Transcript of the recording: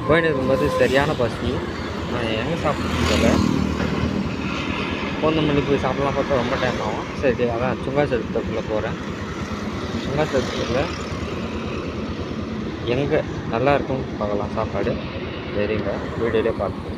போயின்னு இருக்கும்போது சரியான பசி. நான் எங்கே சாப்பிட்றதுன்னு தெரியல. மணிக்கு போய் சாப்பிட்லாம் பார்த்தா ரொம்ப டைம் ஆகும். சரி அதான் சுங்கா சதுக்கத்துக்குள்ளே போகிறேன். சுங்கா சதுக்கத்தில் எங்கே நல்லா இருக்கும்னு பார்க்கலாம் சாப்பாடு. சரிங்க, வீடியோலேயே பார்த்து